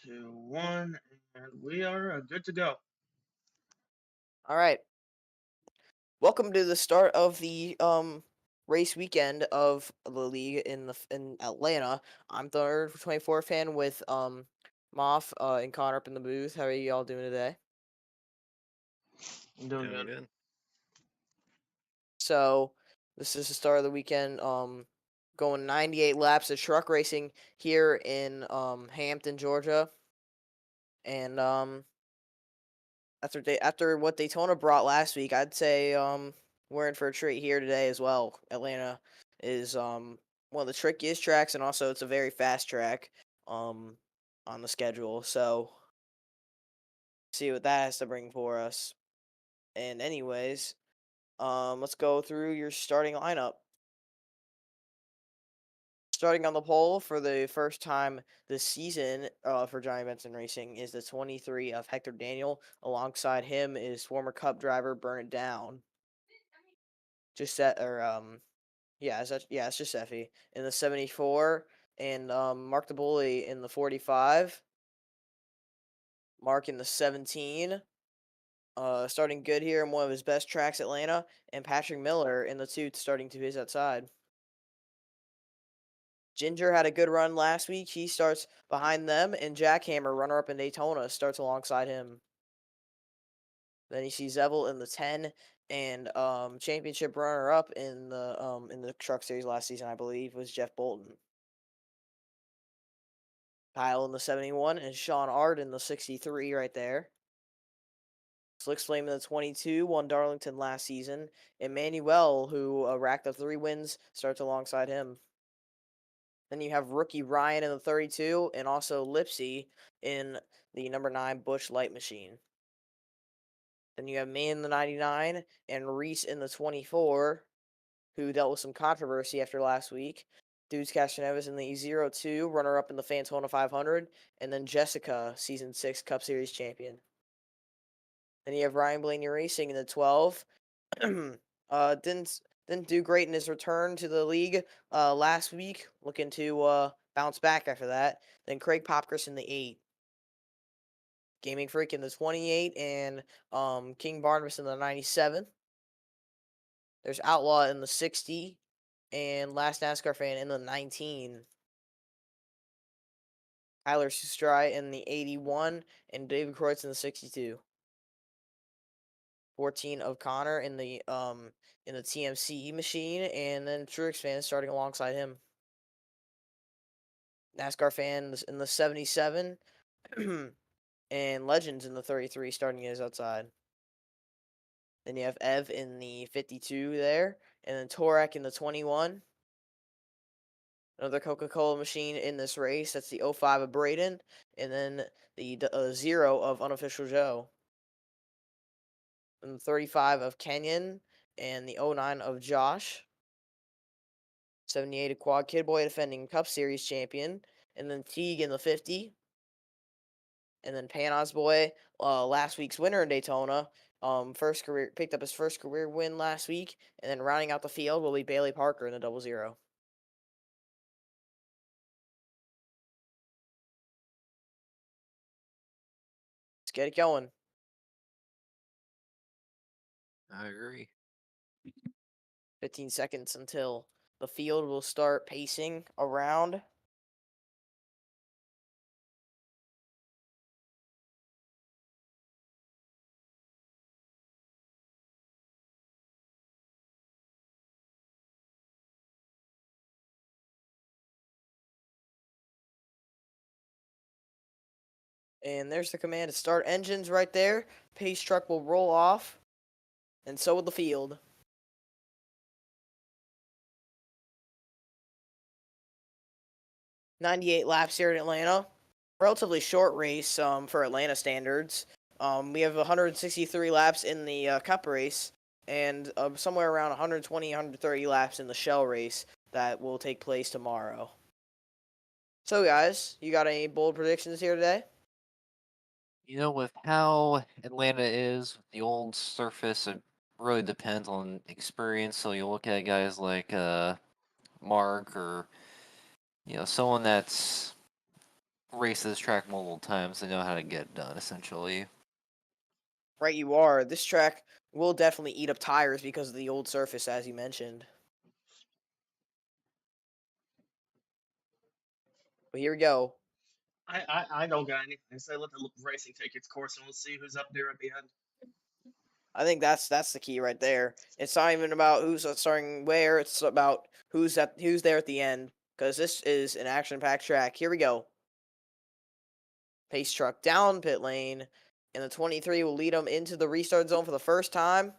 2, 1, and we are good to go. All right. Welcome to the start of the race weekend of the league in Atlanta. I'm the 24 fan with Moff and Connor up in the booth. How are you all doing today? I'm doing Doing good. good. So this is the start of the weekend. Going 98 laps of truck racing here in Hampton, Georgia, and after what Daytona brought last week, I'd say we're in for a treat here today as well. Atlanta is one of the trickiest tracks, and also it's a very fast track um on the schedule. So see what that has to bring for us. And anyways, let's go through your starting lineup. Starting on the pole for the first time this season for Johnny Benson Racing is the 23 of Hector Daniel. Alongside him is former Cup driver Burn It Down. It's just Effie in the 74, and Mark the Bully in the 45. Mark in the 17. Starting good here in one of his best tracks, Atlanta, and Patrick Miller in the 2 starting to his outside. Ginger had a good run last week. He starts behind them, and Jackhammer, runner-up in Daytona, starts alongside him. Then you see Zevel in the 10, and championship runner-up in the Truck Series last season, I believe, was Jeff Bolton. Kyle in the 71, and Sean Ard in the 63 right there. Slick Flame in the 22, won Darlington last season. Emmanuel, who racked up 3 wins, starts alongside him. Then you have rookie Ryan in the 32, and also Lipsy in the number 9 Bush Light Machine. Then you have me in the 99, and Reese in the 24, who dealt with some controversy after last week. Dudes Castanevis in the 02, runner-up in the Fantona 500, and then Jessica, Season 6 Cup Series champion. Then you have Ryan Blaney Racing in the 12. Didn't do great in his return to the league last week. Looking to bounce back after that. Then Craig Popkris in the 8. Gaming Freak in the 28, and King Barnabas in the 97. There's Outlaw in the 60, and Last NASCAR Fan in the 19. Tyler Sustrai in the 81, and David Kreutz in the 62. 14 of Connor in the TMC machine, and then Truex Fan starting alongside him. NASCAR Fans in the 77, and Legends in the 33 starting his outside. Then you have Ev in the 52 there, and then Torak in the 21. Another Coca-Cola machine in this race. That's the 05 of Braden, and then the 0 of Unofficial Joe. And the 35 of Kenyon, and the 09 of Josh. 78 of Quad Kid Boy, defending Cup Series champion, and then Teague in the 50. And then Panos Boy, last week's winner in Daytona, picked up his first career win last week, and then rounding out the field will be Bailey Parker in the 00. Let's get it going. I agree. 15 seconds until the field will start pacing around. And there's the command to start engines right there. Pace truck will roll off, and so will the field. 98 laps here in Atlanta. Relatively short race for Atlanta standards. We have 163 laps in the Cup race, and somewhere around 120, 130 laps in the Shell race that will take place tomorrow. So, guys, you got any bold predictions here today? With how Atlanta is, the old surface, it really depends on experience. So you look at guys like Mark or someone that's raced this track multiple times. They know how to get it done, essentially. Right, you are. This track will definitely eat up tires because of the old surface, as you mentioned. But here we go. I don't got anything. So let the racing take its course, and we'll see who's up there at the end. I think that's the key right there. It's not even about who's starting where. It's about who's there at the end. Because this is an action-packed track. Here we go. Pace truck down pit lane, and the 23 will lead them into the restart zone for the first time.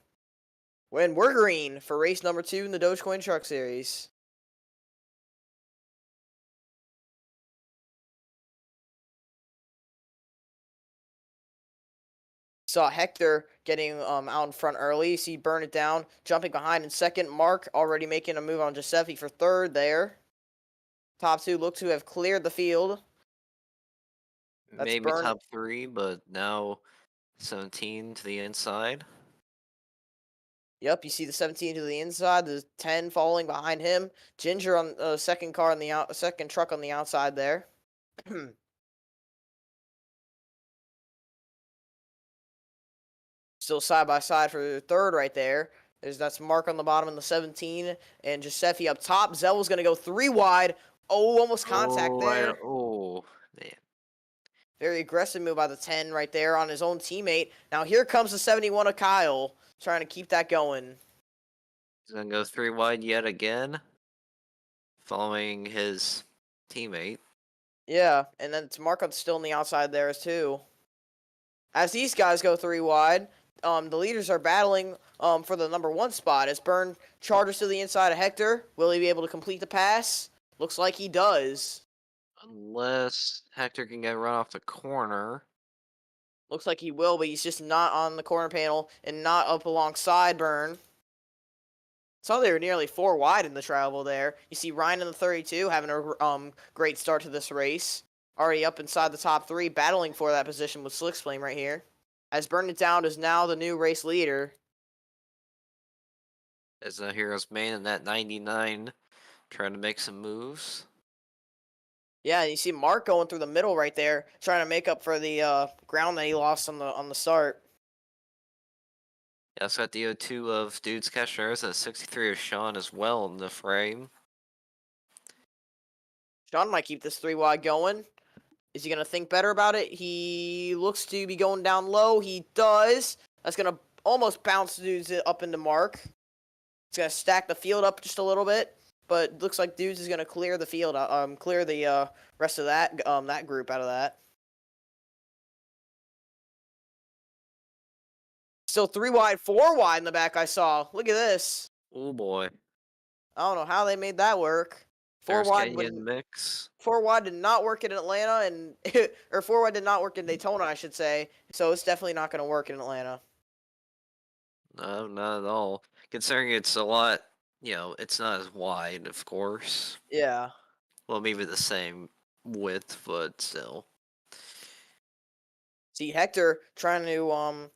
When we're green for race number 2 in the Dogecoin Truck Series. Saw Hector getting out in front early. You see Burn It Down jumping behind in second. Mark already making a move on Giuseppe for third there. Top 2 look to have cleared the field. That's Maybe Burn. top 3, but now 17 to the inside. Yep, you see the 17 to the inside, the 10 falling behind him. Ginger on the second car on the second truck on the outside there. Still side by side for third right there. That's Mark on the bottom in the 17 and Giuseppe up top. Zell's going to go 3 wide. Oh, almost contact there. Man. Very aggressive move by the 10 right there on his own teammate. Now here comes the 71 of Kyle, trying to keep that going. He's going to go 3 wide yet again, following his teammate. Yeah, and then it's Mark still on the outside there too. As these guys go 3 wide, the leaders are battling for the number 1 spot. As Byrne charges to the inside of Hector, will he be able to complete the pass? Looks like he does. Unless Hector can get run off the corner. Looks like he will, but he's just not on the corner panel and not up alongside Byrne. Saw they were nearly 4 wide in the travel there. You see Ryan in the 32 having a great start to this race. Already up inside the top 3, battling for that position with Slick Flame right here. As Burn It Down is now the new race leader. As a Hero's main in that 99, trying to make some moves. Yeah, you see Mark going through the middle right there, trying to make up for the ground that he lost on the start. Yeah, also got the O2 of Dudes Cashiers and 63 of Sean as well in the frame. Sean might keep this 3 wide going. Is he going to think better about it? He looks to be going down low. He does. That's going to almost bounce Dudes up into Mark. It's going to stack the field up just a little bit. But looks like Dudes is going to clear the field, clear the rest of that group out of that. Still 3 wide, 4 wide in the back I saw. Look at this. Oh boy. I don't know how they made that work. 4 There's wide Kenyan mix. 4 wide did not work in Atlanta, and or 4 wide did not work in Daytona, I should say. So it's definitely not going to work in Atlanta. No, not at all. Considering it's a lot, it's not as wide, of course. Yeah. Well, maybe the same width, but still. See Hector trying to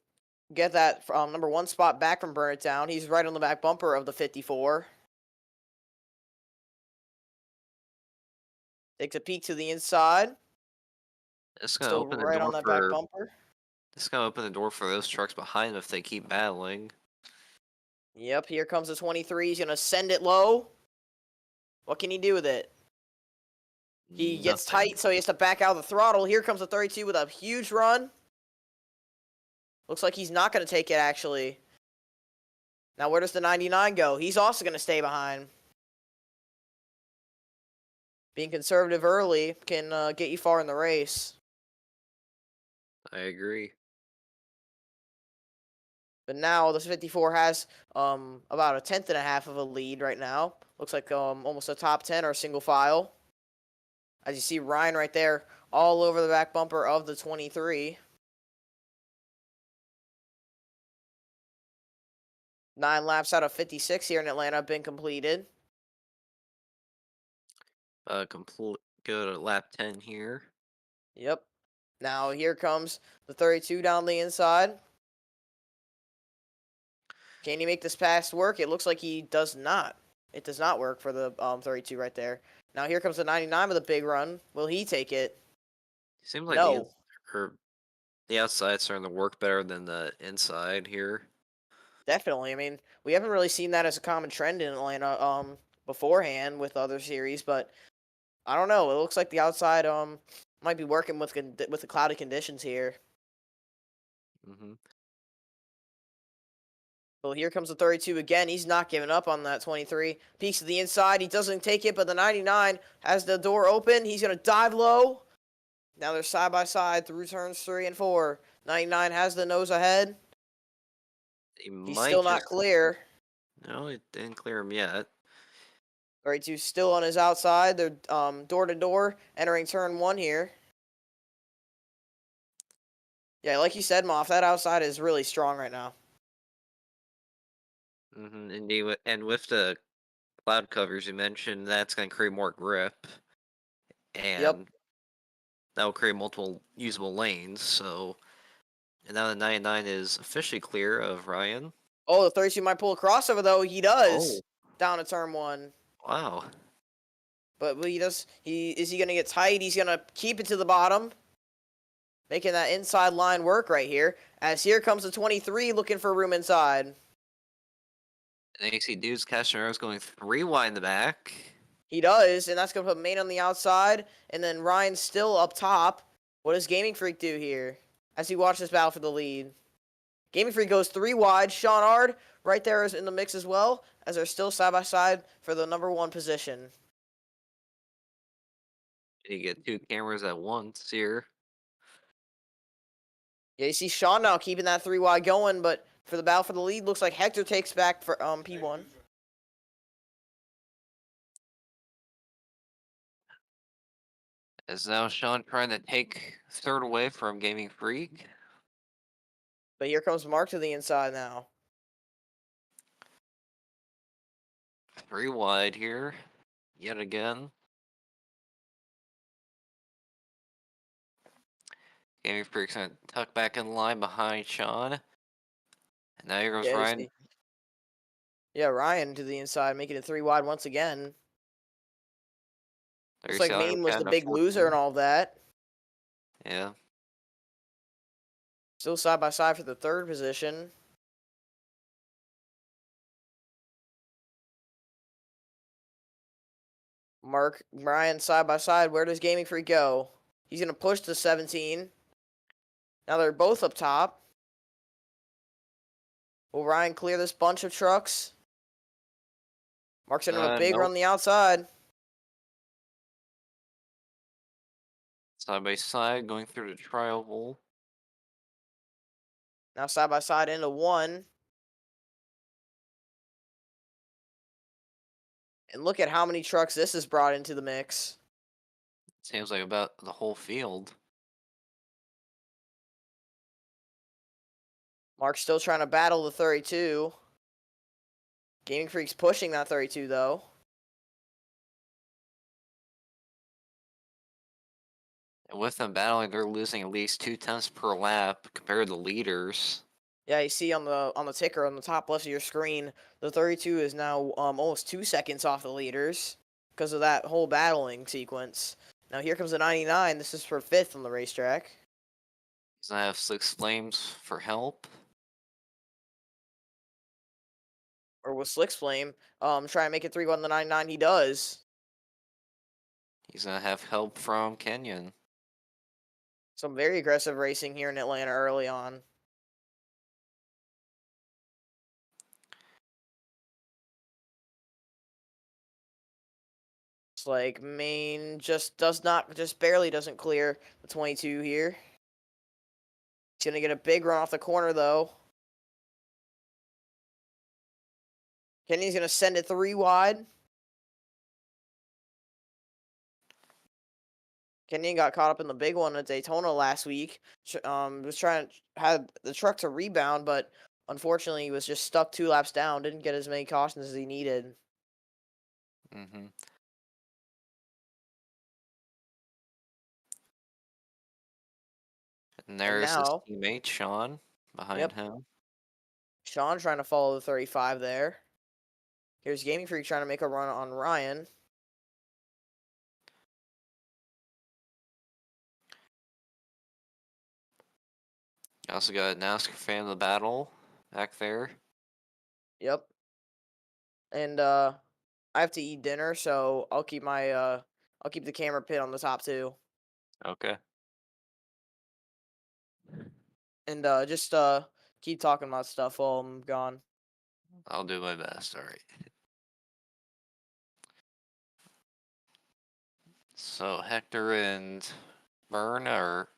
get that number 1 spot back from Burn It Down. He's right on the back bumper of the 54. Takes a peek to the inside. It's gonna Still open the right door on that back for. bumper. It's gonna open the door for those trucks behind them if they keep battling. Yep, here comes the 23. He's going to send it low. What can he do with it? He gets Nothing. tight, so he has to back out of the throttle. Here comes the 32 with a huge run. Looks like he's not going to take it, actually. Now, where does the 99 go? He's also going to stay behind. Being conservative early can get you far in the race. I agree. But now this 54 has about a 10th and a half of a lead right now. Looks like almost a top 10 or single file. As you see Ryan right there, all over the back bumper of the 23. 9 laps out of 56 here in Atlanta have been completed. Go to lap 10 here. Yep. Now here comes the 32 down the inside. Can he make this pass work? It looks like he does not. It does not work for the 32 right there. Now here comes the 99 with a big run. Will he take it? Seems like No, the outside's starting to work better than the inside here. definitely. I mean, we haven't really seen that as a common trend in Atlanta beforehand with other series, but I don't know. It looks like the outside might be working with the cloudy conditions here. Hmm. Well, here comes the 32 again. He's not giving up on that 23. Peeks to the inside. He doesn't take it, but the 99 has the door open. He's going to dive low. Now they're side by side through turns 3 and 4. 99 has the nose ahead. He He's might still not just. clear. No, it didn't clear him yet. 32 still on his outside. They're door to door entering turn 1 here. Yeah, like you said, Moff, that outside is really strong right now. And with the cloud covers you mentioned, that's going to create more grip, Yep. and that will create multiple usable lanes. So, and now the 99 is officially clear of Ryan. Oh, the 32 might pull a crossover, though. He Oh, does. Down to turn 1. wow. But he does. Is he gonna get tight? He's gonna keep it to the bottom, making that inside line work right here. As here comes the 23, looking for room inside. And then you see dudes catching arrows going 3 wide in the back. He does, and that's gonna put Maine on the outside, and then Ryan's still up top. What does Gaming Freak do here as he watches battle for the lead? Gaming Freak goes 3 wide. Sean Ard right there is in the mix as well, as they're still side by side for the number 1 position. You get 2 cameras at once here. Yeah, you see Sean now keeping that 3 wide going, but for the battle for the lead, looks like Hector takes back for P1. Is now Sean trying to take third away from Gaming Freak. But here comes Mark to the inside now. 3 wide here, yet again. Gaming Freak's gonna tuck back in line behind Sean. And now here goes Yeah, you Ryan. see. Yeah, Ryan to the inside, making it 3 wide once again. There you Looks see like Auto Maine was the Cat big loser and 14. all of that. Yeah. Still side by side for the 3rd position. Mark, Ryan side by side. Where does Gaming Freak go? He's going to push to 17. Now they're both up top. Will Ryan clear this bunch of trucks? Mark's in a big run Nope. on the outside. Side by side, going through the trial hole. Now side by side into 1. And look at how many trucks this has brought into the mix. Seems like about the whole field. Mark's still trying to battle the 32. Gaming Freak's pushing that 32, though. And with them battling, they're losing at least 2 tenths per lap compared to the leaders. Yeah, you see on the ticker on the top left of your screen, the 32 is now almost 2 seconds off the leaders because of that whole battling sequence. Now here comes the 99. This is for 5th on the racetrack. He's gonna have 6 flames for help. Or with Slick's Flame, try and make it 3-1 on the 99. He does. He's gonna have help from Kenyon. Some very aggressive racing here in Atlanta early on. It's like Maine just barely doesn't clear the 22 here. He's gonna get a big run off the corner though. Kenny's gonna send it 3 wide. Kenyon got caught up in the big one at Daytona last week. Was trying had the truck to rebound, but unfortunately he was just stuck 2 laps down. Didn't get as many cautions as he needed. Mm-hmm. And And there's his now, teammate, Sean, behind yep, him. Sean trying to follow the 35 there. Here's Gaming Freak trying to make a run on Ryan. Also got NASCAR fan of the battle back there. Yep. And I have to eat dinner, so I'll keep the camera pin on the top too. Okay. And just keep talking about stuff while I'm gone. I'll do my best. All right. So Hector and Byrne are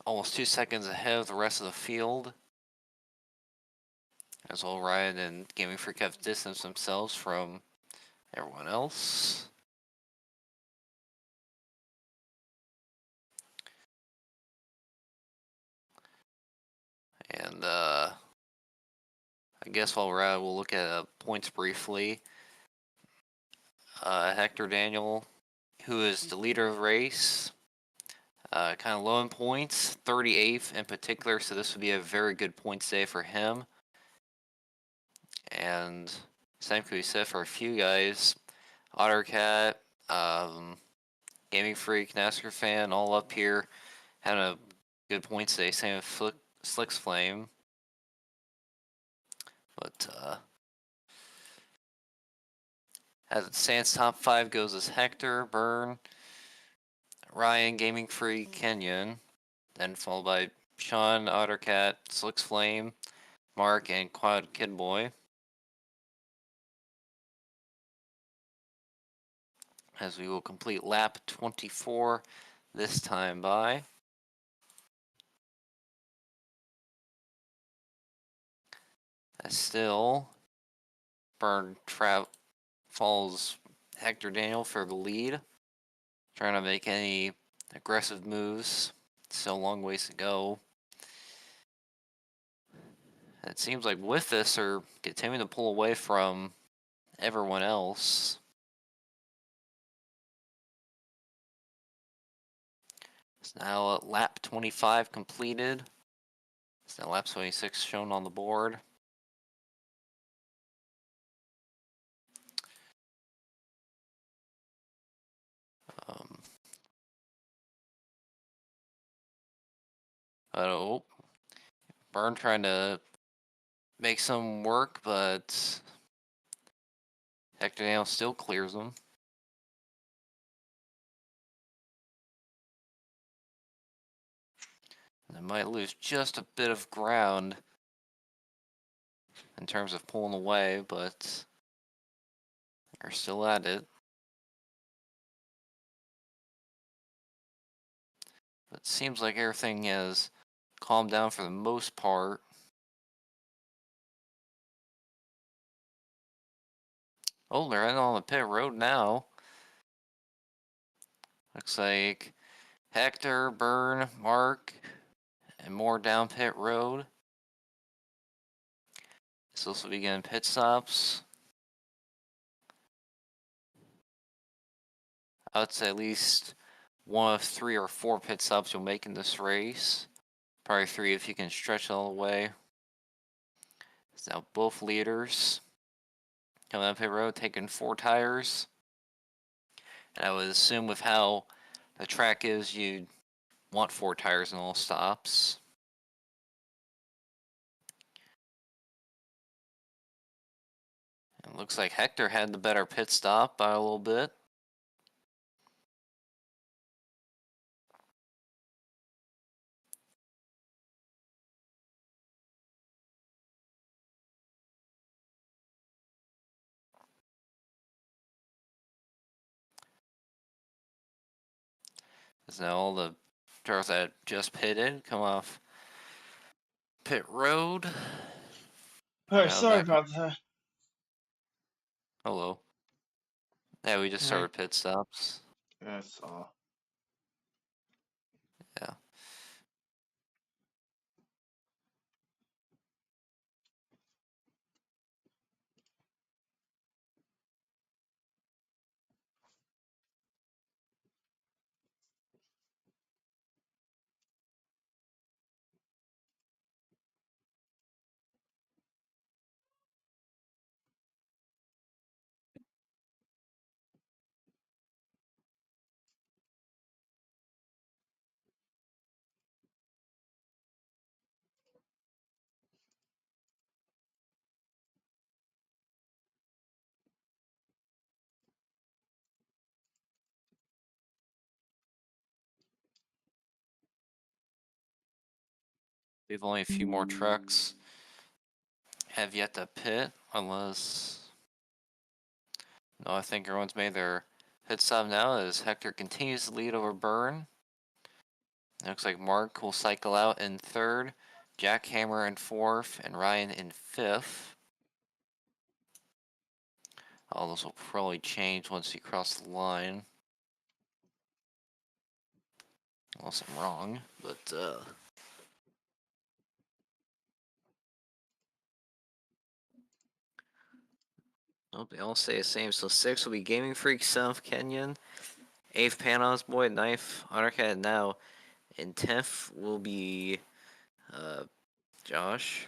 almost 2 seconds ahead of the rest of the field. As well, Ryan and Gaming Freak have distanced themselves from everyone else. And I guess while we're at it, we'll look at points briefly. Hector Daniel, who is the leader of the race, kind of low in points, 38th in particular, so this would be a very good points day for him. And same could be said for a few guys. Ottercat, Gaming Freak, NASCAR fan, all up here, having a good points day. Same with Slick's Flame. But as it stands, top 5 goes as Hector, Byrne, Ryan, Gaming Freak, Kenyon, then followed by Sean, Ottercat, Slick's Flame, Mark, and Quad Kid Boy. As we will complete lap 24 this time by. As still, Byrne follows Hector Daniel for the lead. Trying to make any aggressive moves. Still a long ways to go. It seems like with this, they're continuing to pull away from everyone else. It's now lap 25 completed. It's now lap 26 shown on the board. Um, oh, Byrne trying to make some work, but Hector Daniel still clears them. They might lose just a bit of ground in terms of pulling away, but they're still at it. But it seems like everything has calmed down for the most part. Oh, they're in on the pit road now. Looks like Hector, Byrne, Mark, and more down pit road. So this will begin pit stops. I would say at least one of 3 or 4 pit stops you'll make in this race. Probably 3 if you can stretch it all the way. So now both leaders coming up pit road, taking 4 tires. And I would assume with how the track is, you'd want 4 tires in all stops. It looks like Hector had the better pit stop by a little bit. As now all the cars that just pitted come off pit road. Oh, Now sorry back. about that. Hello. Yeah, we just Hey. started pit stops. Yes. Yeah. We've only a few more trucks have yet to pit, unless... No, I think everyone's made their pit stop now as Hector continues to lead over Byrne. It looks like Mark will cycle out in third, Jack Hammer in fourth, and Ryan in fifth. All those will probably change once you cross the line. Unless I'm wrong, but oh, they all stay the same. So 6 will be Gaming Freak, South Kenyon. 8th, Panos Boy, 9th, Undercat now. And 10th will be Josh.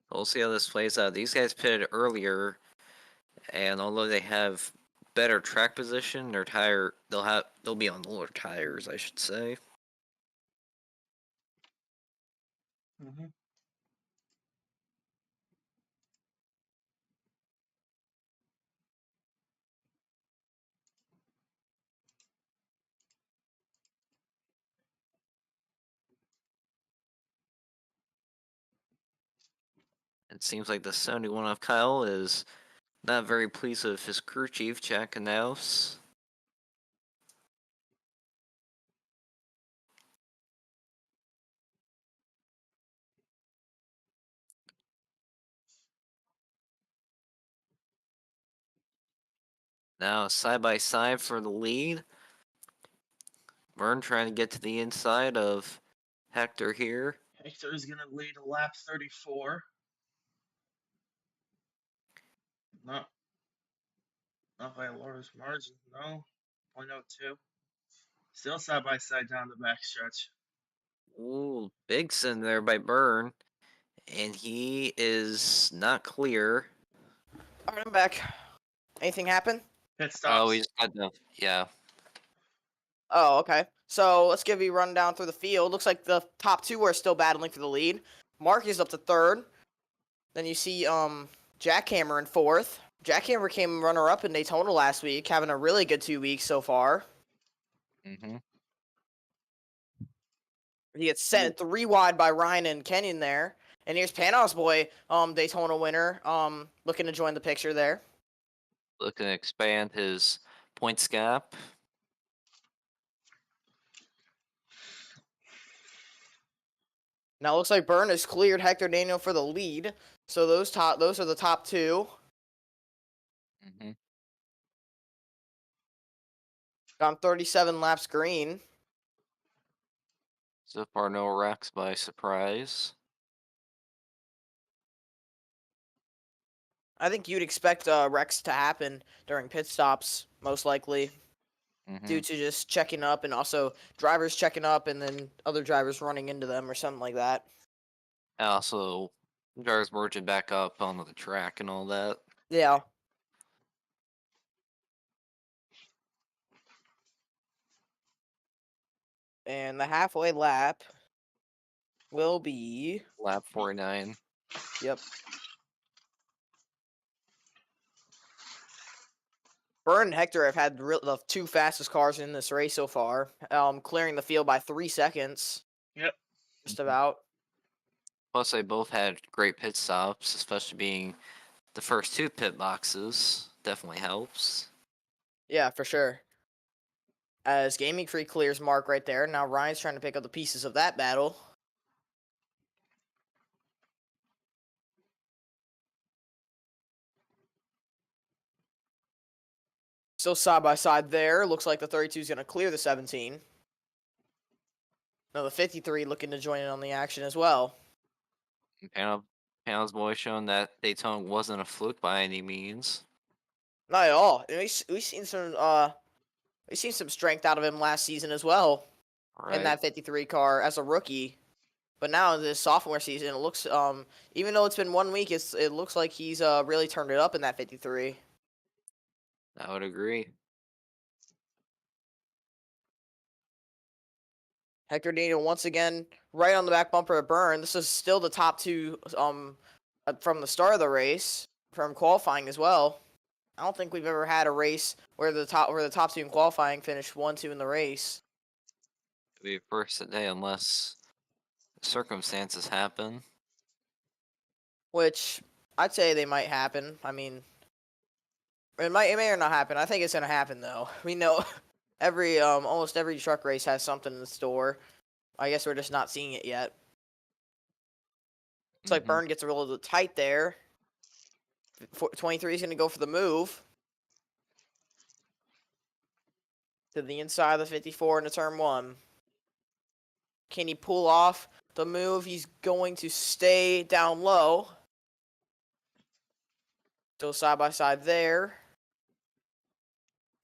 We'll see how this plays out. These guys pitted earlier, and although they have better track position, their tire they'll be on lower tires, I should say. Mm-hmm. It seems like the 71 of Kyle is not very pleased with his crew chief, Jack Knaus. Now side by side for the lead. Vern trying to get to the inside of Hector here. Hector is going to lead a lap 34. Not by a large margin, no. 0.02. Still side by side down the backstretch. Ooh, big sin there by Byrne. And he is not clear. All right, I'm back. Anything happen? Pit stops. Oh, he's got the, yeah. Oh, okay. So let's give you a rundown through the field. Looks like the top two are still battling for the lead. Mark is up to third. Then you see Jack Hammer in fourth. Jack Hammer came runner-up in Daytona last week, having a really good 2 weeks so far. Mm-hmm. He gets set 3 wide by Ryan and Kenyon there. And here's Panos Boy, Daytona winner, looking to join the picture there. Looking to expand his points gap. Now it looks like Byrne has cleared Hector Daniel for the lead. So those are the top two. Mm-hmm. Gone 37 laps green. So far, no wrecks by surprise. I think you'd expect wrecks to happen during pit stops, most likely, due to just checking up and also drivers checking up and then other drivers running into them or something like that. And also, drivers merging back up onto the track and all that. Yeah. And the halfway lap will be... Lap 49. Yep. Byrne and Hector have had the 2 fastest cars in this race so far, clearing the field by 3 seconds. Yep. Just about. Plus, they both had great pit stops, especially being the first 2 pit boxes. Definitely helps. Yeah, for sure. As Gaming Freak clears Mark right there. Now Ryan's trying to pick up the pieces of that battle. Still side by side there. Looks like the 32 is going to clear the 17. Now the 53 looking to join in on the action as well. Panel's boy showing that Daytona wasn't a fluke by any means. Not at all. We've seen some strength out of him last season as well. Right. In that 53 car as a rookie. But now in this sophomore season, it looks even though it's been 1 week, it looks like he's really turned it up in that 53. I would agree. Hector Daniel once again right on the back bumper of Byrne. This is still the top 2 from the start of the race, from qualifying as well. I don't think we've ever had a race where the top two in qualifying finished 1-2 in the race. It'll be first today unless circumstances happen. Which I'd say they might happen. I mean, it may or not happen. I think it's gonna happen though. We know almost every truck race has something in store. I guess we're just not seeing it yet. Looks like Mhm. Byrne gets a little tight there. 23 is gonna go for the move to the inside of the 54 into turn 1. Can he pull off the move? He's going to stay down low. Still side by side there.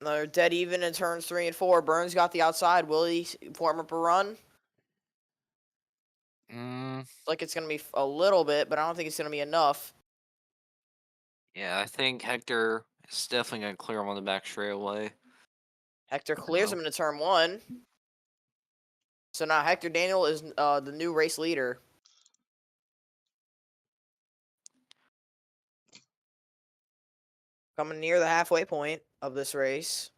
Another dead even in turns 3 and 4. Burns got the outside. Will he form up a run? Mm, It's like it's going to be a little bit, but I don't think it's going to be enough. yeah, I think Hector is definitely gonna clear him on the back straightaway. Hector clears Oh. him into turn 1. So now Hector Daniel is the new race leader. Coming near the halfway point of this race.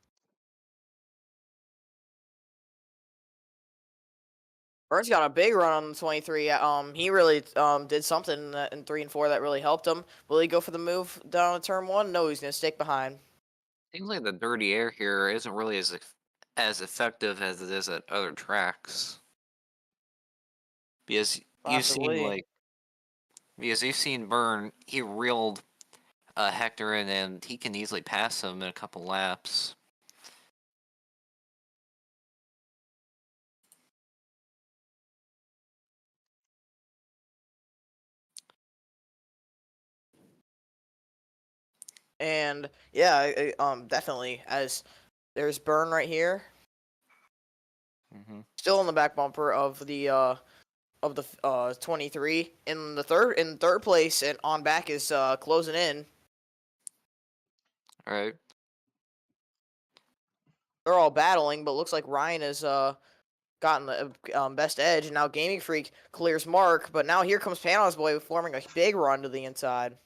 Burns got a big run on the 23. He really did something in 3 and 4 that really helped him. Will he go for the move down to turn 1? No, he's going to stick behind. Seems like the dirty air here isn't really as effective as it is at other tracks. Because you've seen Possibly. Burn, he reeled Hector in, and he can easily pass him in a couple laps. And yeah, definitely. As there's Burn right here, Mm-hmm. still in the back bumper of the 23. In third place and on back is closing in. All right. They're all battling, but looks like Ryan has gotten the best edge. And now Gaming Freak clears Mark, but now here comes Panos Boy forming a big run to the inside.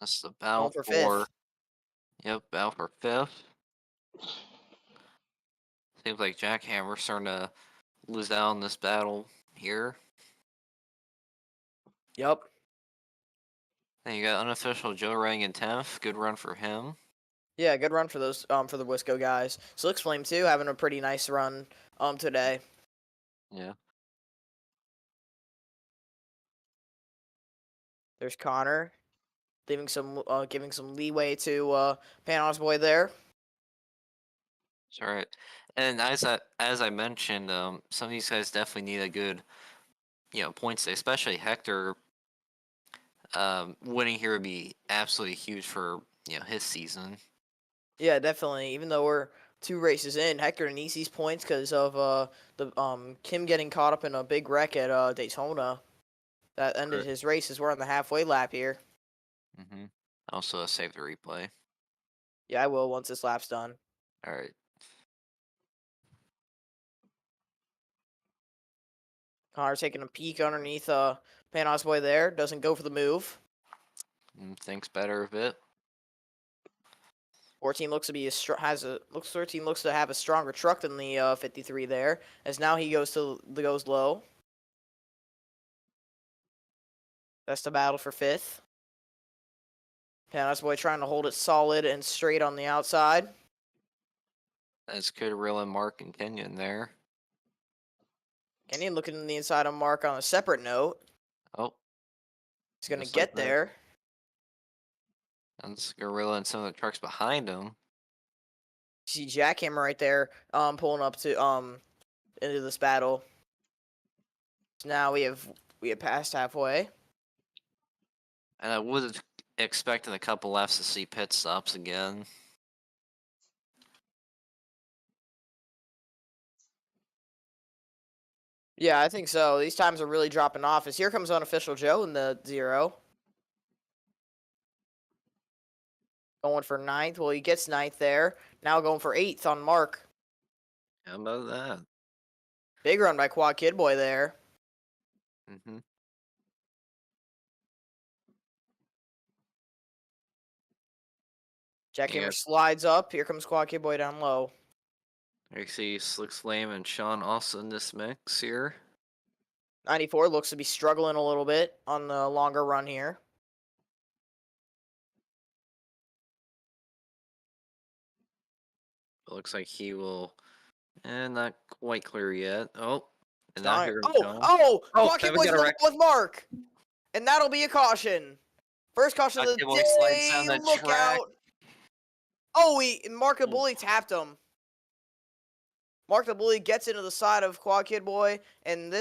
That's the Going battle for for. 5th. Yep, battle for 5th. Seems like Jackhammer's starting to lose out in this battle here. Yep. Then you got unofficial Joe Rang in 10th. Good run for him. Yeah, good run for those for the Wisco guys. Slick Flame too, having a pretty nice run today. Yeah. There's Connor, giving some leeway to Panos Boy there. That's all right. And as I mentioned, some of these guys definitely need a good, points day, especially Hector. Winning here would be absolutely huge for his season. Yeah, definitely. Even though we're 2 races in, Hector needs these points because of the Kim getting caught up in a big wreck at Daytona. That ended his race as we're on the halfway lap here. Mm-hmm. Also, save the replay. Yeah, I will once this lap's done. All right. Connor taking a peek underneath Panos Boy there. Doesn't go for the move. Thinks better of it. 14 looks to be 13 looks to have a stronger truck than the 53 there, as now he goes low. That's the battle for 5th. Panos Boy trying to hold it solid and straight on the outside. That's good reel in Mark and Kenyon there. Kenyon looking in the inside of Mark on a separate note. Oh. He's going to just like get that. there. And it's Gorilla and some of the trucks behind him. See Jackhammer right there pulling up to into this battle. So now we have passed halfway. And I would have expected a couple laps to see pit stops again. Yeah, I think so. These times are really dropping off. As here comes unofficial Joe in the 0. Going for 9th. Well, he gets 9th there. Now going for 8th on Mark. How about that? Big run by Quad Kid Boy there. Mm-hmm. Jackhammer Yep. slides up. Here comes Quad Kid Boy down low. You see Slick Flame and Sean also in this mix here. 94 looks to be struggling a little bit on the longer run here. It looks like he will, and not quite clear yet. Oh, and now Sean, here comes oh, Sean. oh! Oh, Quad Kid and we Boy's got in a the wreck. wall with Mark! And that'll be a caution. First caution of the Kid Boy slides day. down the Look track. out. Oh, Mark the Oh. Bully tapped him. Mark the Bully gets into the side of Quad Kid Boy, and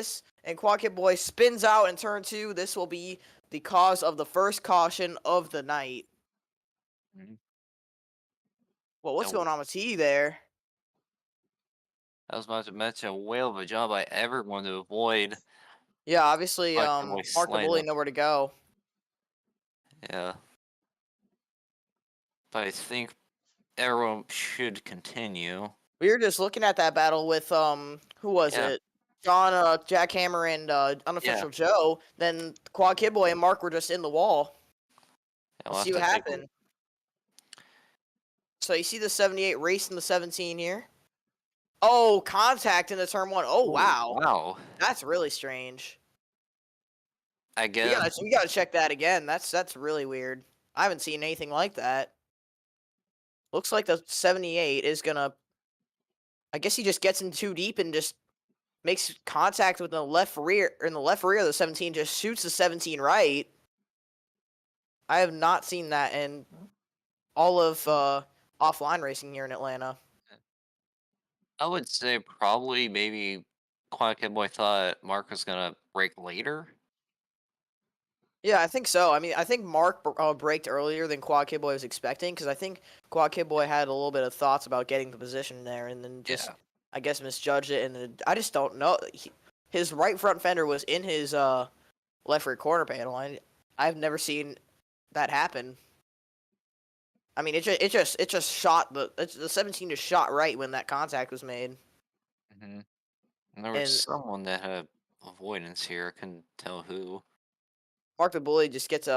Quad Kid Boy spins out in turn 2. This will be the cause of the first caution of the night. Mhm. Well, what's No. going on with T there? I was about to mention a whale of a job by everyone to avoid. Yeah, obviously, Quad Kid Boy Mark the sliding Bully him. nowhere to go. Yeah. But I think everyone should continue. We were just looking at that battle with who was Yeah. it? John, Jackhammer, and Unofficial Joe. Then Quad Kid Boy and Mark were just in the wall. Yeah, Let's see what happened. So you see the 78 racing the 17 here. Oh, contact in the turn 1. Oh, wow. Wow. That's really strange. I guess. We gotta check that again. That's really weird. I haven't seen anything like that. Looks like the 78 is gonna. I guess he just gets in too deep and just makes contact with the left rear. In the left rear of the 17, just shoots the 17 right. I have not seen that in all of offline racing here in Atlanta. I would say probably maybe Quad Kid Boy thought Mark was gonna break later. Yeah, I think so. I mean, I think Mark braked earlier than Quad Kid Boy was expecting, because I think Quad Kid Boy had a little bit of thoughts about getting the position there, and then just, Yeah. I guess, misjudged it. And then, I just don't know. His right front fender was in his left rear corner panel. I've never seen that happen. I mean, it just shot the 17 just shot right when that contact was made. Mm-hmm. And there was someone that had avoidance here. I couldn't tell who. Mark the Bully just gets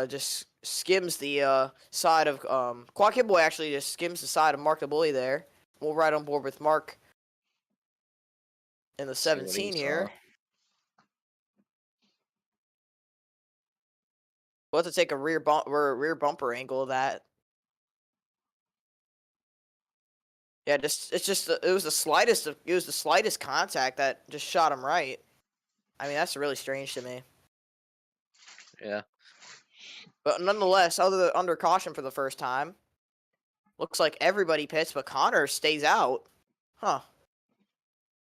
just skims the side of Quad Kid Boy actually just skims the side of Mark the Bully there. We'll ride on board with Mark in the 17 here. We'll have to take a rear bumper angle of that. Yeah, it was the slightest contact that just shot him right. I mean, that's really strange to me. Yeah. But nonetheless, under caution for the first time. Looks like everybody pits, but Connor stays out. Huh.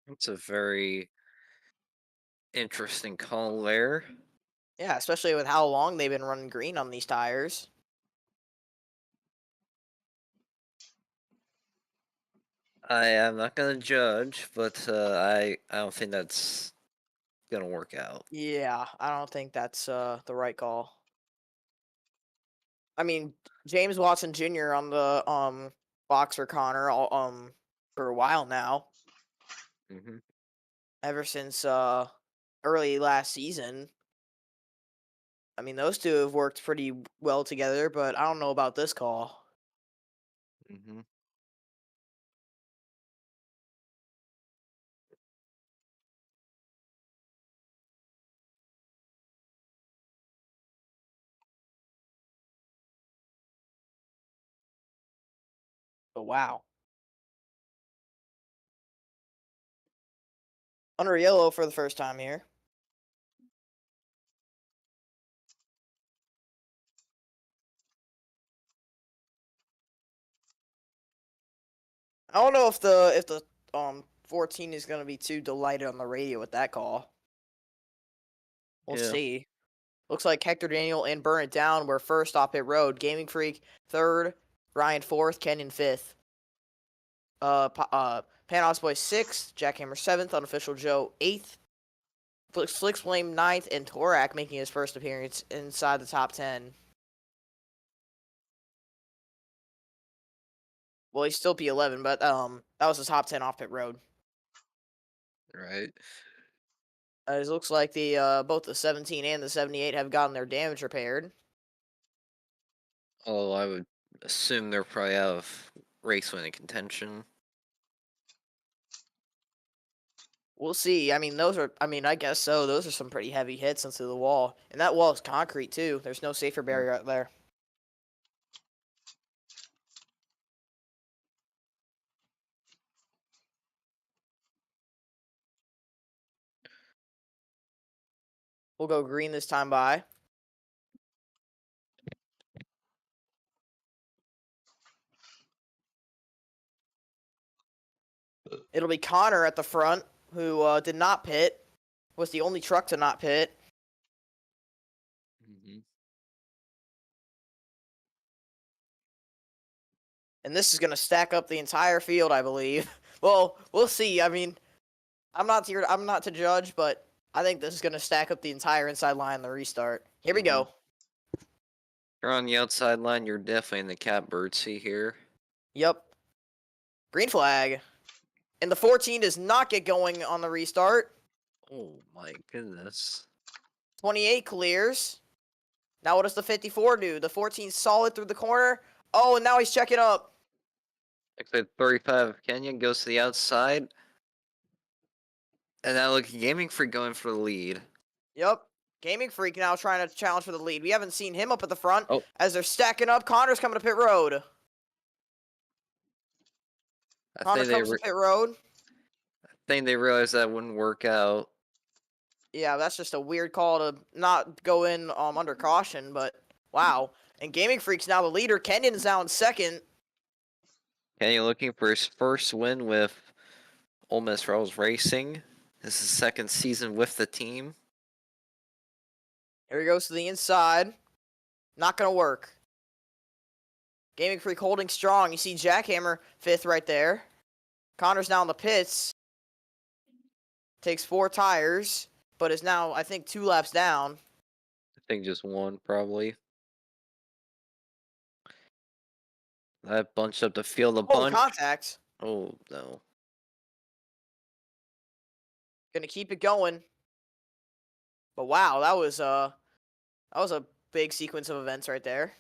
It's a very interesting call there. Yeah, especially with how long they've been running green on these tires. I am not gonna judge, but I don't think that's gonna work out. Yeah, I don't think that's the right call. I mean, James Watson Jr. on the box for Connor for a while now. Mm-hmm. Ever since early last season. I mean, those two have worked pretty well together, but I don't know about this call. Mm-hmm. But wow. Under yellow for the first time here. I don't know if the 14 is gonna be too delighted on the radio with that call. We'll see. Looks like Hector Daniel and Burn It Down were first off pit road. Gaming Freak third, Ryan fourth, Kenyon fifth. Panos Boy sixth, Jackhammer seventh, Unofficial Joe eighth, Slick Flame ninth, and Torak making his first appearance inside the top 10. Well, he's still P11, but that was his top 10 off pit road. Right. It looks like the both the 17 and the 78 have gotten their damage repaired. Oh, I would assume they're probably out of race winning contention. We'll see. I mean, I guess so. Those are some pretty heavy hits into the wall. And that wall is concrete, too. There's no safer barrier out there. We'll go green this time by. It'll be Connor at the front, who did not pit. Was the only truck to not pit. Mm-hmm. And this is going to stack up the entire field, I believe. Well, we'll see. I mean, I'm not to judge, but I think this is going to stack up the entire inside line in the restart. Here we go. If you're on the outside line, you're definitely in the catbird seat here. Yep. Green flag. And the 14 does not get going on the restart. Oh my goodness. 28 clears. Now what does the 54 do? The 14 solid through the corner. Oh, and now he's checking up. Actually, 35 Kenyon goes to the outside. And now look, Gaming Freak going for the lead. Yep. Gaming Freak now trying to challenge for the lead. We haven't seen him up at the front Oh. as they're stacking up. Connor's coming to pit road. Connor comes to pit road. I think they realized that wouldn't work out. Yeah, that's just a weird call to not go in under caution, but wow. And Gaming Freak's now the leader. Kenyon's now in second. Kenyon looking for his first win with Ole Miss Rebels Racing. This is his second season with the team. Here he goes to the inside. Not going to work. Gaming Freak holding strong. You see Jackhammer fifth right there. Connor's now in the pits. Takes 4 tires, but is now, I think, 2 laps down. I think just one, probably. That bunched up the field a bunch. Contact. Oh, no. Gonna keep it going. But wow, that was a big sequence of events right there.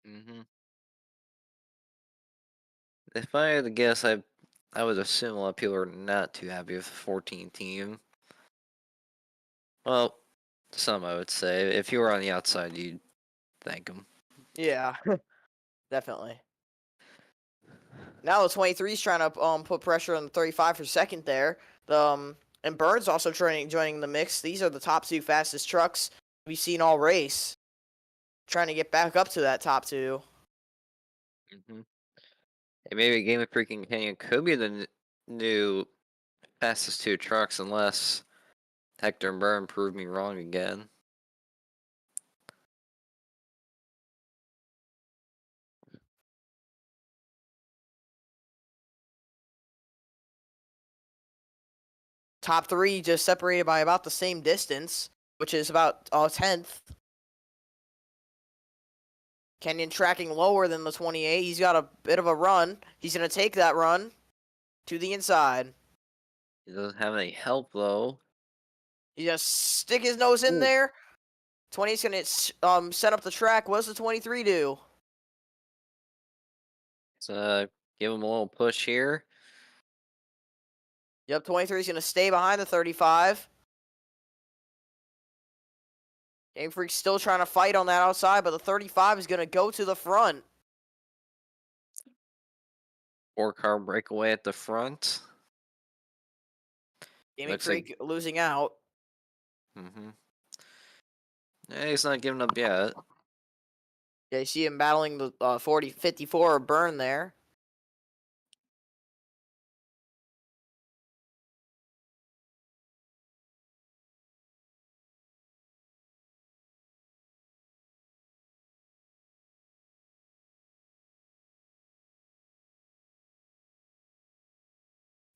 Mm-hmm. If I had to guess, I would assume a lot of people are not too happy with the 14 team. Well, some I would say. If you were on the outside, you'd thank them. Yeah, definitely. Now the 23's trying to put pressure on the 35 for second there. And Burns also joining the mix. These are the top 2 fastest trucks we've seen all race. Trying to get back up to that top 2. Mm-hmm. Hey, maybe Game of Freaking Canyon could be the new fastest 2 trucks, unless Hector and Byrne prove me wrong again. Top 3 just separated by about the same distance, which is about a 10th. Kenyon tracking lower than the 28. He's got a bit of a run. He's going to take that run to the inside. He doesn't have any help, though. He just stick his nose in there. 20's going to set up the track. What does the 23 do? So give him a little push here. Yep, 23's going to stay behind the 35. Game Freak's still trying to fight on that outside, but the 35 is going to go to the front. 4-car breakaway at the front. Gaming Freak losing out. Mm-hmm. Yeah, he's not giving up yet. Yeah, you see him battling the 54 Burn there.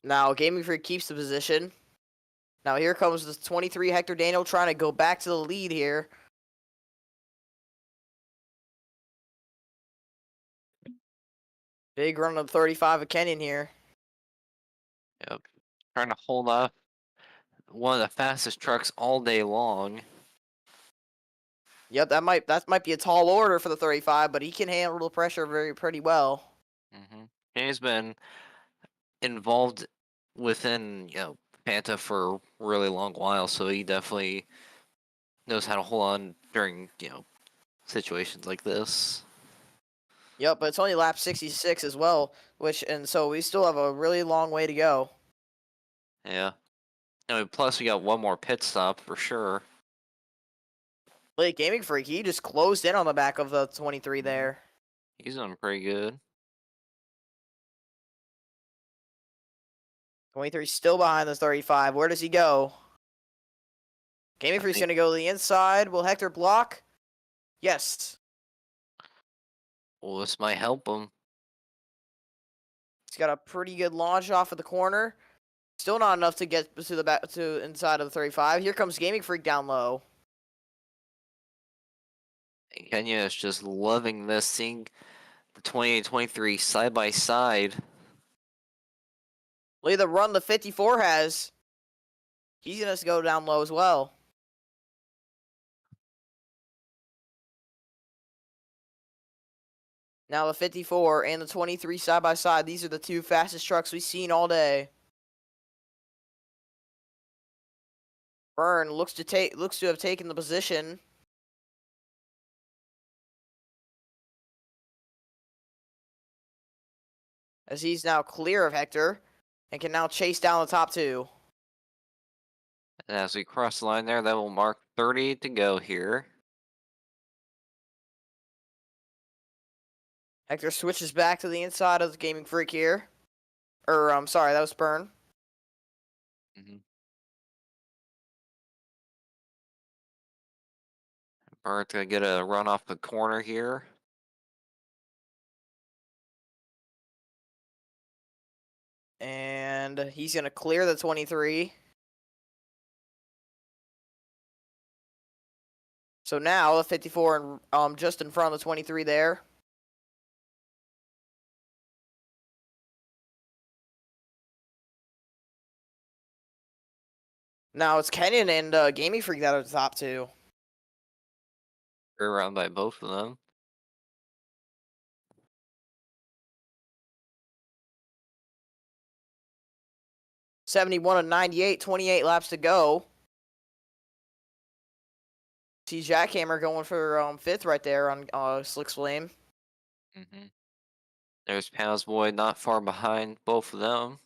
Now, Gaming Freak keeps the position. Now, here comes the 23 Hector Daniel trying to go back to the lead here. Big run of 35 of Kenyon here. Yep. Trying to hold off one of the fastest trucks all day long. Yep, that might be a tall order for the 35, but he can handle the pressure pretty well. Mm-hmm. And he's been involved within Panta for a really long while, so he definitely knows how to hold on during situations like this. Yep, but it's only lap 66 as well, and so we still have a really long way to go. Yeah. Plus we got one more pit stop for sure. Like Gaming Freak, he just closed in on the back of the 23 Mm-hmm. there. He's doing pretty good. 23 still behind the 35. Where does he go? Gaming Freak's going to go to the inside. Will Hector block? Yes. Well, this might help him. He's got a pretty good launch off of the corner. Still not enough to get to the back to inside of the 35. Here comes Gaming Freak down low. Kenya is just loving this, seeing the 28-23 side by side. Look at the run the 54 has. He's going to go down low as well. Now the 54 and the 23 side by side. These are the two fastest trucks we've seen all day. Byrne looks to have taken the position. As he's now clear of Hector and can now chase down the top two. And as we cross the line there, that will mark 30 to go here. Hector switches back to the inside of the Gaming Freak here. I'm sorry, that was Byrne. Mm-hmm. Burt's gonna get a run off the corner here. And he's going to clear the 23. So now the 54 and just in front of the 23 there. Now it's Kenyon and Gaming Freak that are the top two. Around by both of them. '71 and '98, 28 laps to go. See Jackhammer going for fifth right there on Slick's Flame. Mm-hmm. There's Pound's Boy not far behind both of them.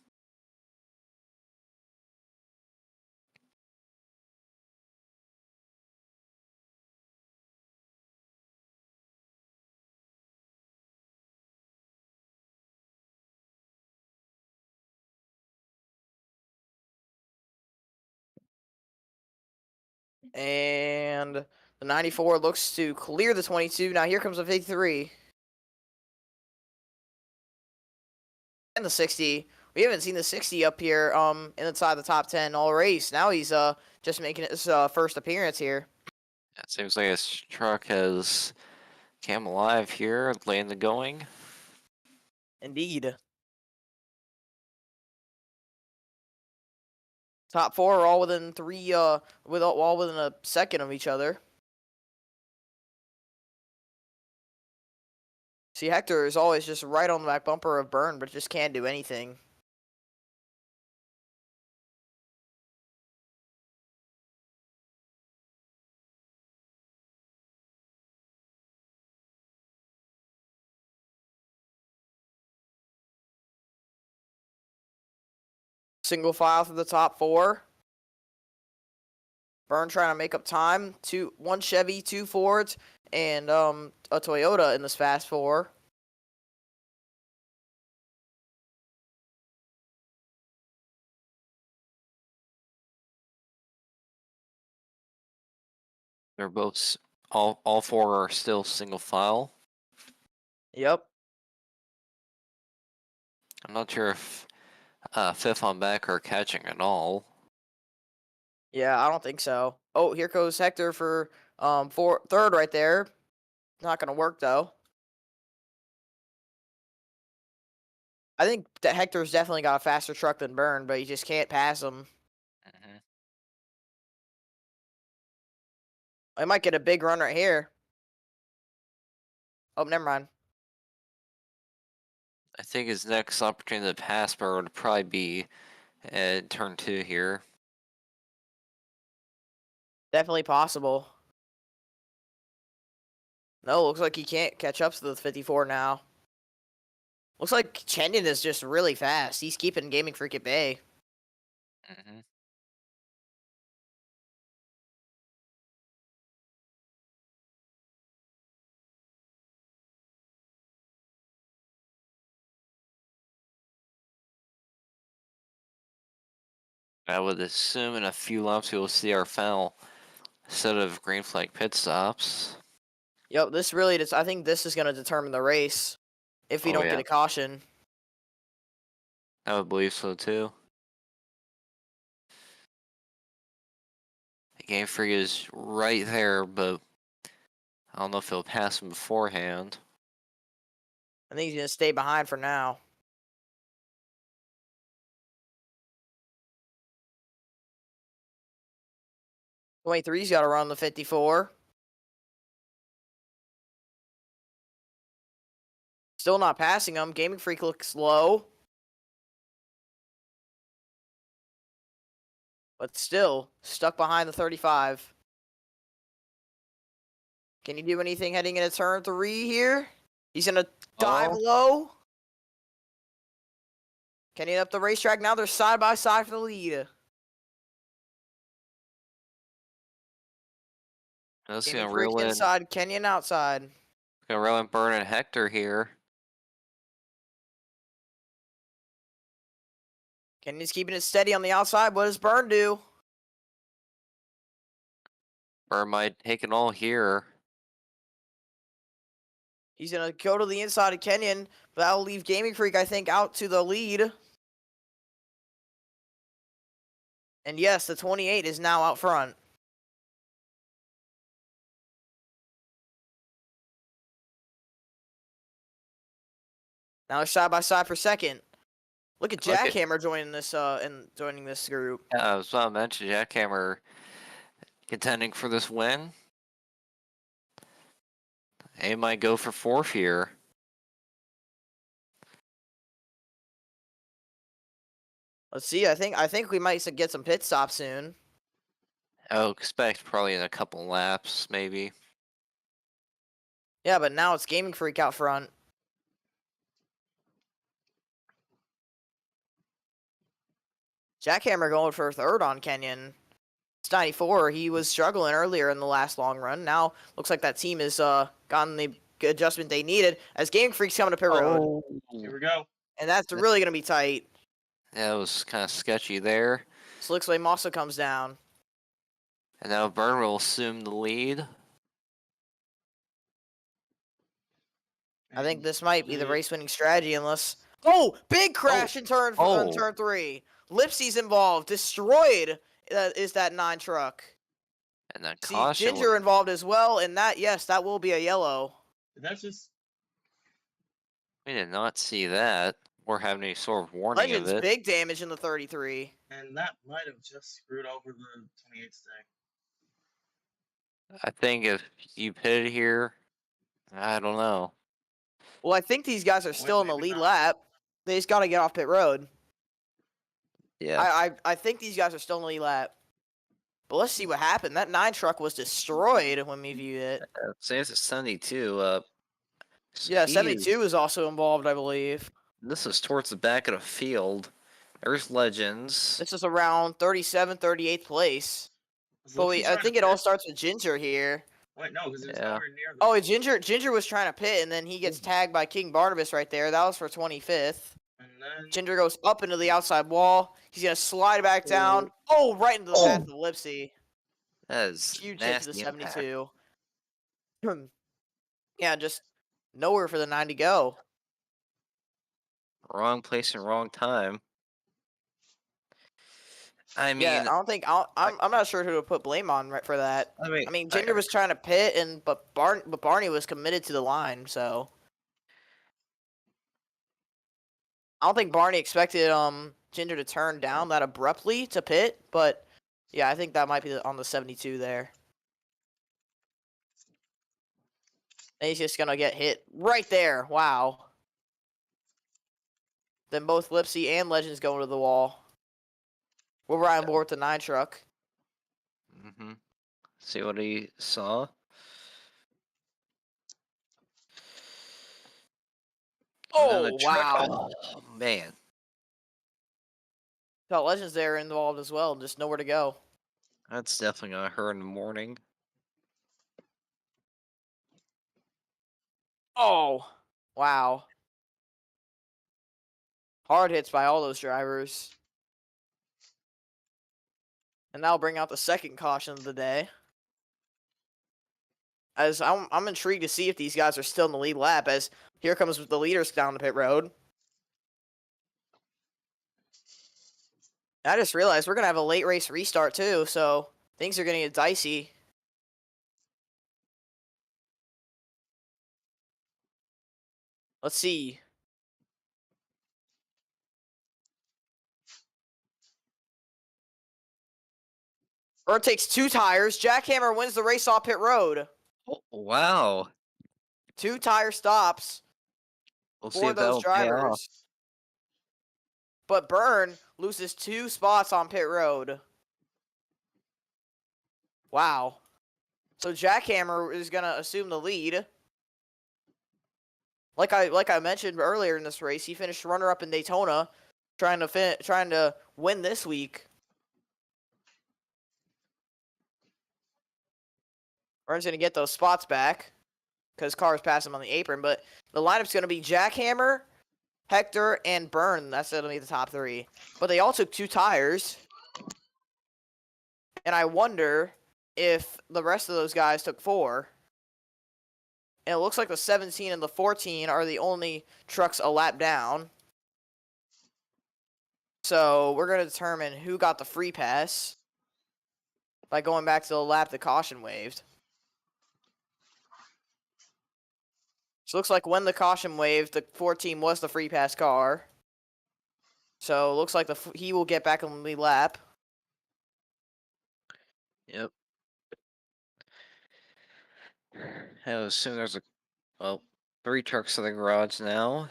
And the 94 looks to clear the 22. Now here comes the 53. And the 60. We haven't seen the 60 up here inside the top 10 all race. Now he's just making his first appearance here. It seems like his truck has came alive here, laying the going. Indeed. Top four are all within all within a second of each other. See, Hector is always just right on the back bumper of Byrne, but just can't do anything. Single file through the top four. Byrne trying to make up time. One Chevy, two Fords, and a Toyota in this fast four. They're both all four are still single file. Yep. I'm not sure if fifth on back are catching at all. Yeah, I don't think so. Oh, here goes Hector for third right there. Not gonna work though. I think that Hector's definitely got a faster truck than Byrne, but he just can't pass him. Mm-hmm. I might get a big run right here. Oh, never mind. I think his next opportunity to pass Burr would probably be at turn 2 here. Definitely possible. No, looks like he can't catch up to the 54 now. Looks like Kenyon is just really fast. He's keeping Gaming Freak at bay. Mm-hmm. I would assume in a few laps we will see our final set of green flag pit stops. Yep, this really does. I think this is going to determine the race if we Oh, don't yeah. get a caution. I would believe so too. The Game Freak is right there, but I don't know if he'll pass him beforehand. I think he's going to stay behind for now. '23's got to run the 54. Still not passing him. Gaming Freak looks low. But still, stuck behind the 35. Can he do anything heading into turn 3 here? He's going to dive low. Can he get up the racetrack? Now they're side by side for the lead. Let's Gaming gonna Freak reel in. inside, Kenyon outside. Gonna reel in Burn and Hector here. Kenyon's keeping it steady on the outside. What does Burn do? Burn might take it all here. He's going to go to the inside of Kenyon, but that'll leave Gaming Freak, I think, out to the lead. And yes, the 28 is now out front. Now they're side by side for second. Look at Jackhammer joining this group. Yeah, I was about to mention Jackhammer contending for this win. He might go for 4th here. Let's see. I think we might get some pit stops soon. I would expect probably in a couple laps, maybe. Yeah, but now it's Gaming Freak out front. Jackhammer going for third on Kenyon. It's 94. He was struggling earlier in the last long run. Now looks like that team has gotten the adjustment they needed as Gaming Freak's coming to pit road. Here we go. And that's really going to be tight. Yeah, it was kind of sketchy there. Slicksley Mossa comes down. And now Burn will assume the lead. I think this might be the race-winning strategy unless... Oh! Big crash in turn 3. Lipsy's involved. Destroyed is that 9 truck. And then See, caution. Ginger involved as well, and that, yes, that will be a yellow. That's just. We did not see that or have any sort of warning Legends of it. big damage in the 33. And that might have just screwed over the 28 stack. I think if you pitted here, I don't know. Well, I think these guys are still in the maybe lead not. lap. They just got to get off pit road. Yeah. I think these guys are still in the lead lap. But let's see what happened. That 9 truck was destroyed when we viewed it. Same as 72. Yeah, he 72 is also involved, I believe. This is towards the back of the field. There's Legends. This is around 37th, 38th place. But I think it all starts with Ginger here. Wait, no, because it's nowhere near the... Oh, Ginger was trying to pit, and then he gets tagged by King Barnabas right there. That was for 25th. And then... Ginger goes up into the outside wall. He's going to slide back down. Oh, right into the path of Lipsy. That is huge hit to the impact. 72. Yeah, just nowhere for the 9 to go. Wrong place and wrong time. I mean, yeah, I don't think I'm not sure who to put blame on for that. I mean, Ginger was trying to pit, but Barney was committed to the line, so I don't think Barney expected Ginger to turn down that abruptly to pit. But yeah, I think that might be on the 72 there. And he's just gonna get hit right there. Wow. Then both Lipsy and Legends go into the wall. We'll ride on board with the 9 truck. Mm-hmm. See what he saw. Oh, wow. Oh, man. Got Legends there involved as well, just nowhere to go. That's definitely gonna hurt in the morning. Oh, wow. Hard hits by all those drivers. And that'll bring out the second caution of the day. As I'm intrigued to see if these guys are still in the lead lap, as here comes the leaders down the pit road. I just realized we're going to have a late race restart too, so things are going to get dicey. Let's see. Bird takes 2 tires. Jackhammer wins the race off pit road. Oh, wow. 2 tire stops We'll see for if those that'll pay off. drivers. But Byrne loses 2 spots on pit road. Wow. So Jackhammer is going to assume the lead. Like I mentioned earlier in this race, he finished runner-up in Daytona, trying to win this week. Byrne's going to get those spots back because cars pass him on the apron, but the lineup's going to be Jackhammer, Hector, and Byrne. That's going to be the top 3. But they all took 2 tires. And I wonder if the rest of those guys took 4. And it looks like the 17 and the 14 are the only trucks a lap down. So we're going to determine who got the free pass by going back to the lap the caution waved. So it looks like when the caution waved, the 14 was the free pass car. So it looks like he will get back on the lap. Yep. I assume there's well, 3 trucks in the garage now.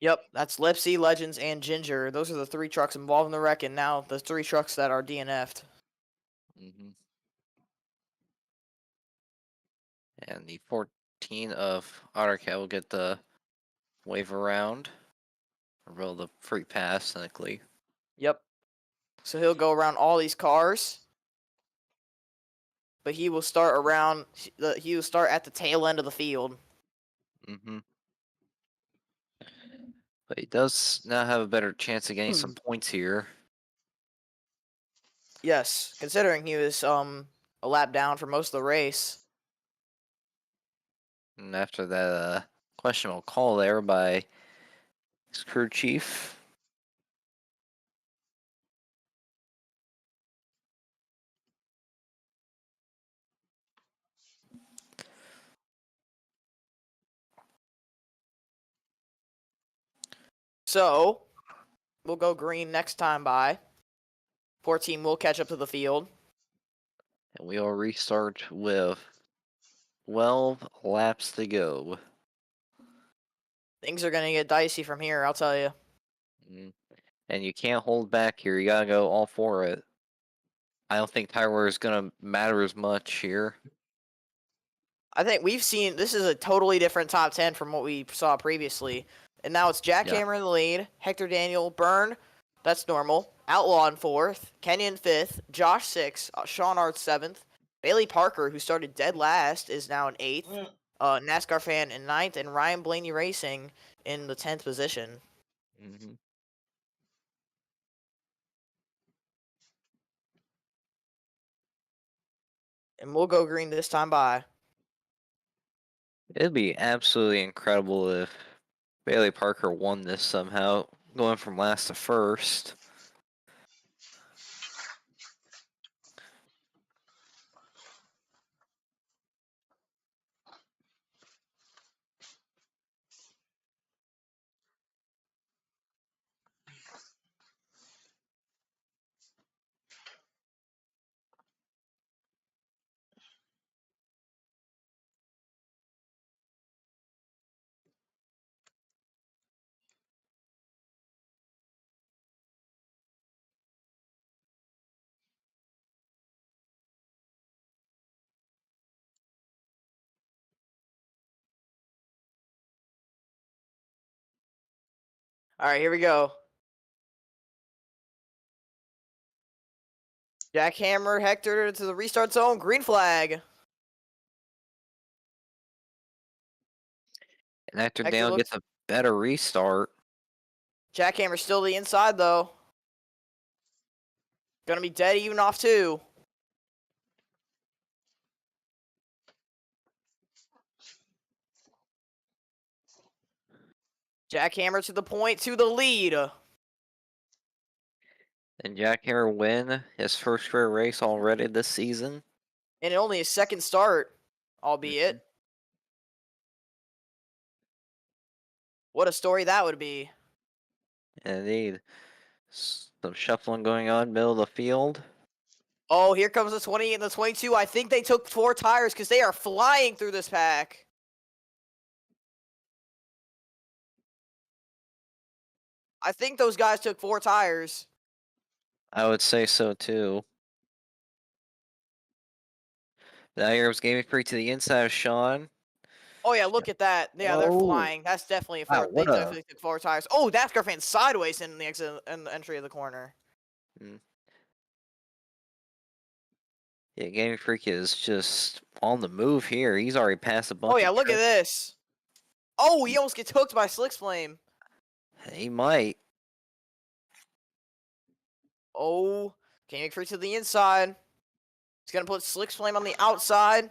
Yep, that's Lipsy, Legends, and Ginger. Those are the 3 trucks involved in the wreck, and now the 3 trucks that are DNF'd. Mm-hmm. And the 14 of Ottercat will get the wave around. Or will the free pass, technically. Yep. So he'll go around all these cars. But he will start at the tail end of the field. Mm-hmm. But he does now have a better chance of getting some points here. Yes, considering he was a lap down for most of the race. And after that questionable call there by his crew chief. So we'll go green next time by. 14 will catch up to the field. And we will restart with 12 laps to go. Things are going to get dicey from here, I'll tell you. And you can't hold back here. You gotta go all for it. I don't think tire wear is gonna matter as much here. I think we've seen this is a totally different top 10 from what we saw previously. And now it's Jackhammer in the lead, Hector Daniel, Byrne, that's normal, Outlaw in 4th, Kenny in 5th, Josh 6th, Sean Art 7th, Bailey Parker, who started dead last, is now in 8th, NASCAR fan in 9th, and Ryan Blaney Racing in the 10th position. Mm-hmm. And we'll go green this time by. It'd be absolutely incredible if Bailey Parker won this somehow, going from last to first. All right, here we go. Jackhammer Hector to the restart zone. Green flag. And Hector Hector Dale looks. gets a better restart. Jackhammer still to the inside though. Gonna be dead even off too. Jackhammer to the point to the lead. And Jackhammer win his first career race already this season. And only his second start, albeit. What a story that would be. Indeed. Some shuffling going on middle of the field. Oh, here comes the 20 and the 22. I think they took 4 tires because they are flying through this pack. I think those guys took 4 tires. I would say so too. Now here's Gaming Freak to the inside of Sean. Oh yeah, look at that. Yeah, they're Oh. flying. That's definitely a 4. Wow, They what a- definitely took 4 tires. Oh, that's Garfan sideways in the exit in the entry of the corner. Yeah, Gaming Freak is just on the move here. He's already passed a bunch Oh yeah, of look at this. Oh, he almost gets hooked by Slick's Flame. He might. Oh, Gaming Freak to the inside. He's gonna put Slick's Flame on the outside.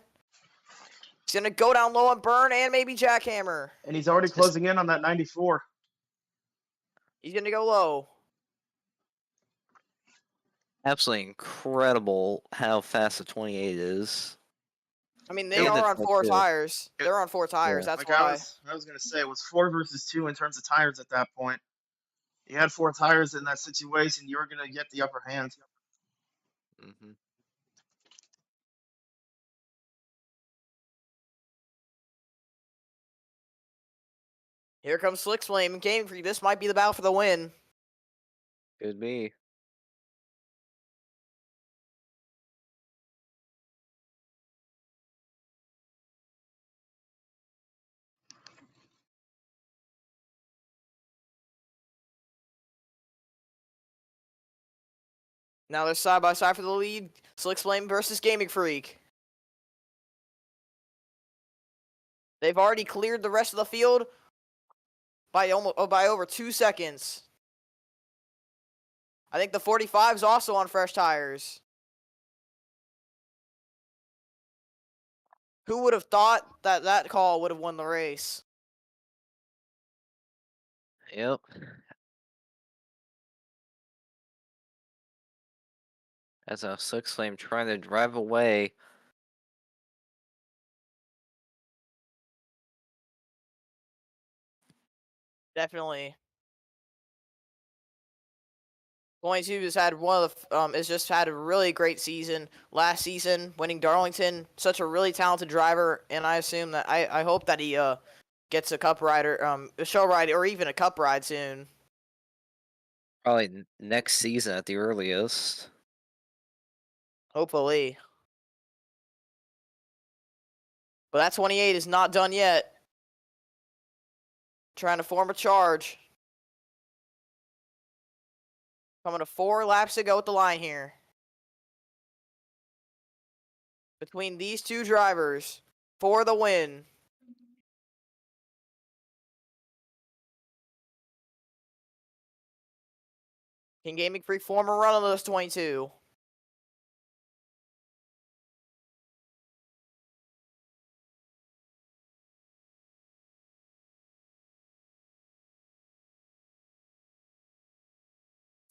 He's gonna go down low and burn and maybe Jackhammer. And he's already closing in on that 94. He's gonna go low. Absolutely incredible how fast the 28 is. I mean, they And are the on 4 22. tires. They're on 4 tires. That's Like why. I was gonna say, it was 4 versus 2 in terms of tires at that point. You had 4 tires in that situation, you were gonna get the upper hand. Mm-hmm. Here comes Slick's Flame and Gaming Freak. This might be the battle for the win. Could be. Now they're side by side for the lead. Slick's Flame versus Gaming Freak. They've already cleared the rest of the field by over 2 seconds. I think the 45 is also on fresh tires. Who would have thought that that call would have won the race? Yep. As a Six Flame trying to drive away. Definitely. 22 has had one of the has just had a really great season last season, winning Darlington. Such a really talented driver, and I assume that I hope that he gets a cup rider, a show ride, or even a cup ride soon. Probably next season at the earliest. Hopefully. But that 28 is not done yet. Trying to form a charge. Coming to 4 laps to go at the line here. Between these two drivers for the win. Can Gaming Freak form a run on those 22?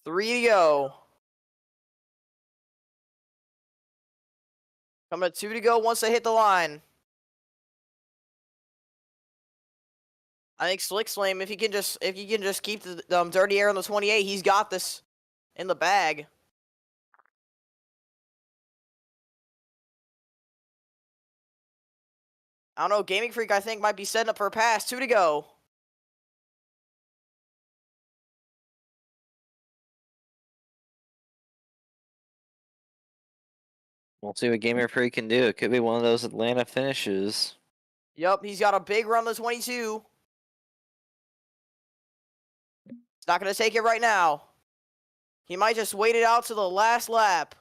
Three to go. Coming to 2 to go once they hit the line. I think Slick's Flame, if he can just keep the dirty air on the 28, he's got this in the bag. I don't know, Gaming Freak I think might be setting up for a pass. 2 to go. We'll see what Gamer Freak can do. It could be one of those Atlanta finishes. Yep, he's got a big run on the 22. not going to take it right now. He might just wait it out to the last lap.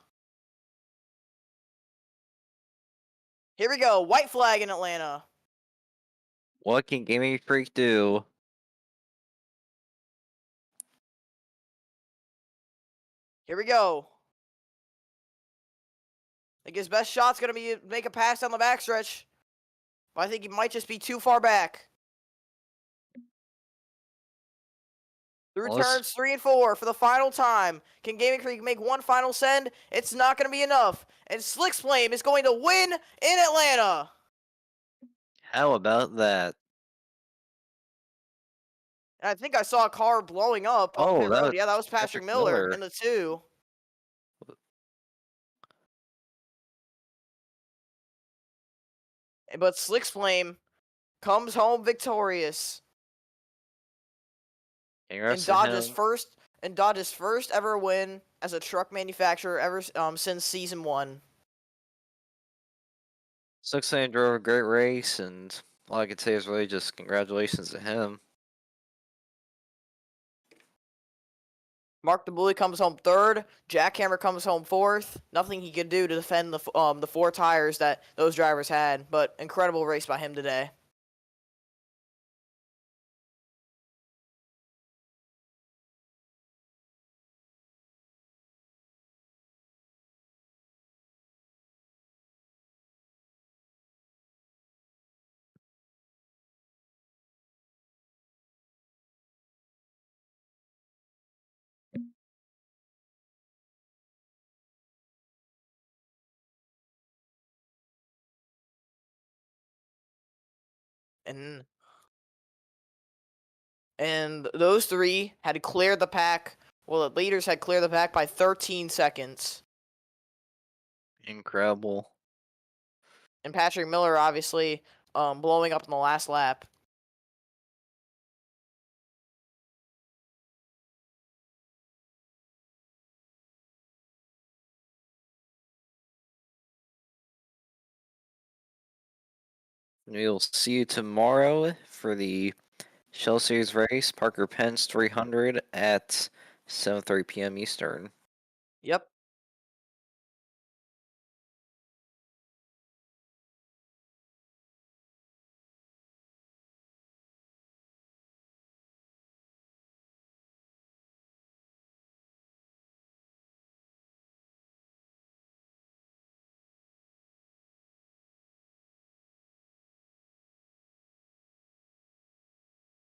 Here we go. White flag in Atlanta. What can Gaming Freak do? Here we go. I think his best shot's going to be make a pass down the backstretch. But I think he might just be too far back. Through turns 3 and 4 for the final time. Can Gaming Freak make one final send? It's not going to be enough. And Slick Flame is going to win in Atlanta. How about that? And I think I saw a car blowing up on pit road. Yeah, that was Patrick Miller in the 2. But Slick Flame comes home victorious. And Dodge's first ever win as a truck manufacturer ever since season 1. Slick Flame drove a great race, and all I could say is really just congratulations to him. Mark the Bully comes home 3rd. Jackhammer comes home 4th. Nothing he could do to defend the 4 tires that those drivers had, but incredible race by him today. And those 3 had cleared the pack. Well, the leaders had cleared the pack by 13 seconds. Incredible. And Patrick Miller obviously blowing up in the last lap. We'll see you tomorrow for the Shell Series race, Parker Pence 300 at 7:30 p.m. Eastern. Yep.